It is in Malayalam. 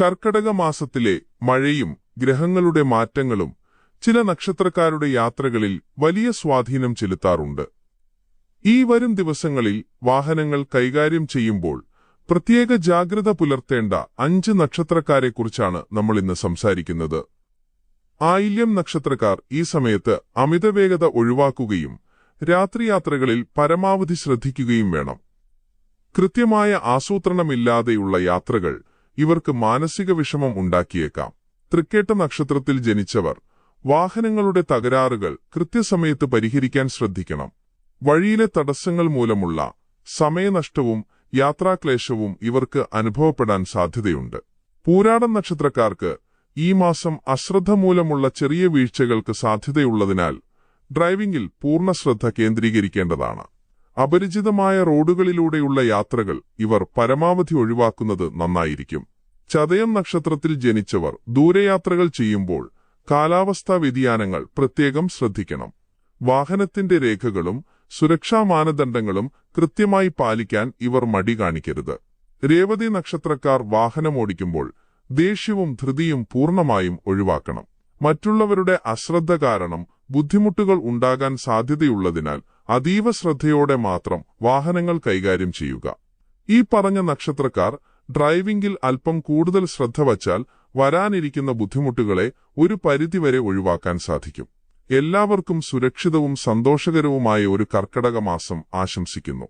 കർക്കടക മാസത്തിലെ മഴയും ഗ്രഹങ്ങളുടെ മാറ്റങ്ങളും ചില നക്ഷത്രക്കാരുടെ യാത്രകളിൽ വലിയ സ്വാധീനം ചെലുത്താറുണ്ട്. ഈ വരും ദിവസങ്ങളിൽ വാഹനങ്ങൾ കൈകാര്യം ചെയ്യുമ്പോൾ പ്രത്യേക ജാഗ്രത പുലർത്തേണ്ട 5 നക്ഷത്രക്കാരെക്കുറിച്ചാണ് നമ്മളിന്ന് സംസാരിക്കുന്നത്. ആയില്യം നക്ഷത്രക്കാർ ഈ സമയത്ത് അമിതവേഗത ഒഴിവാക്കുകയും രാത്രിയാത്രകളിൽ പരമാവധി ശ്രദ്ധിക്കുകയും വേണം. കൃത്യമായ ആസൂത്രണമില്ലാതെയുള്ള യാത്രകൾ ഇവർക്ക് മാനസിക വിഷമം ഉണ്ടാക്കിയേക്കാം. തൃക്കേട്ട നക്ഷത്രത്തിൽ ജനിച്ചവർ വാഹനങ്ങളുടെ തകരാറുകൾ കൃത്യസമയത്ത് പരിഹരിക്കാൻ ശ്രദ്ധിക്കണം. വഴിയിലെ തടസ്സങ്ങൾ മൂലമുള്ള സമയനഷ്ടവും യാത്രാക്ലേശവും ഇവർക്ക് അനുഭവപ്പെടാൻ സാധ്യതയുണ്ട്. പൂരാടം നക്ഷത്രക്കാർക്ക് ഈ മാസം അശ്രദ്ധ മൂലമുള്ള ചെറിയ വീഴ്ചകൾക്ക് സാധ്യതയുള്ളതിനാൽ ഡ്രൈവിംഗിൽ പൂർണ്ണ ശ്രദ്ധ കേന്ദ്രീകരിക്കേണ്ടതാണ്. അപരിചിതമായ റോഡുകളിലൂടെയുള്ള യാത്രകൾ ഇവർ പരമാവധി ഒഴിവാക്കുന്നത് നന്നായിരിക്കും. ചതയം നക്ഷത്രത്തിൽ ജനിച്ചവർ ദൂരയാത്രകൾ ചെയ്യുമ്പോൾ കാലാവസ്ഥാ വ്യതിയാനങ്ങൾ പ്രത്യേകം ശ്രദ്ധിക്കണം. വാഹനത്തിന്റെ രേഖകളും സുരക്ഷാ മാനദണ്ഡങ്ങളും കൃത്യമായി പാലിക്കാൻ ഇവർ മടി കാണിക്കരുത്. രേവതി നക്ഷത്രക്കാർ വാഹനമോടിക്കുമ്പോൾ ദേഷ്യവും ധൃതിയും പൂർണ്ണമായും ഒഴിവാക്കണം. മറ്റുള്ളവരുടെ അശ്രദ്ധ കാരണം ബുദ്ധിമുട്ടുകൾ ഉണ്ടാകാൻ സാധ്യതയുള്ളതിനാൽ അതീവ ശ്രദ്ധയോടെ മാത്രം വാഹനങ്ങൾ കൈകാര്യം ചെയ്യുക. ഈ പറഞ്ഞ നക്ഷത്രക്കാർ ഡ്രൈവിംഗിൽ അല്പം കൂടുതൽ ശ്രദ്ധ വച്ചാൽ വരാനിരിക്കുന്ന ബുദ്ധിമുട്ടുകളെ ഒരു പരിധിവരെ ഒഴിവാക്കാൻ സാധിക്കും. എല്ലാവർക്കും സുരക്ഷിതവും സന്തോഷകരവുമായ ഒരു കർക്കടക മാസം ആശംസിക്കുന്നു.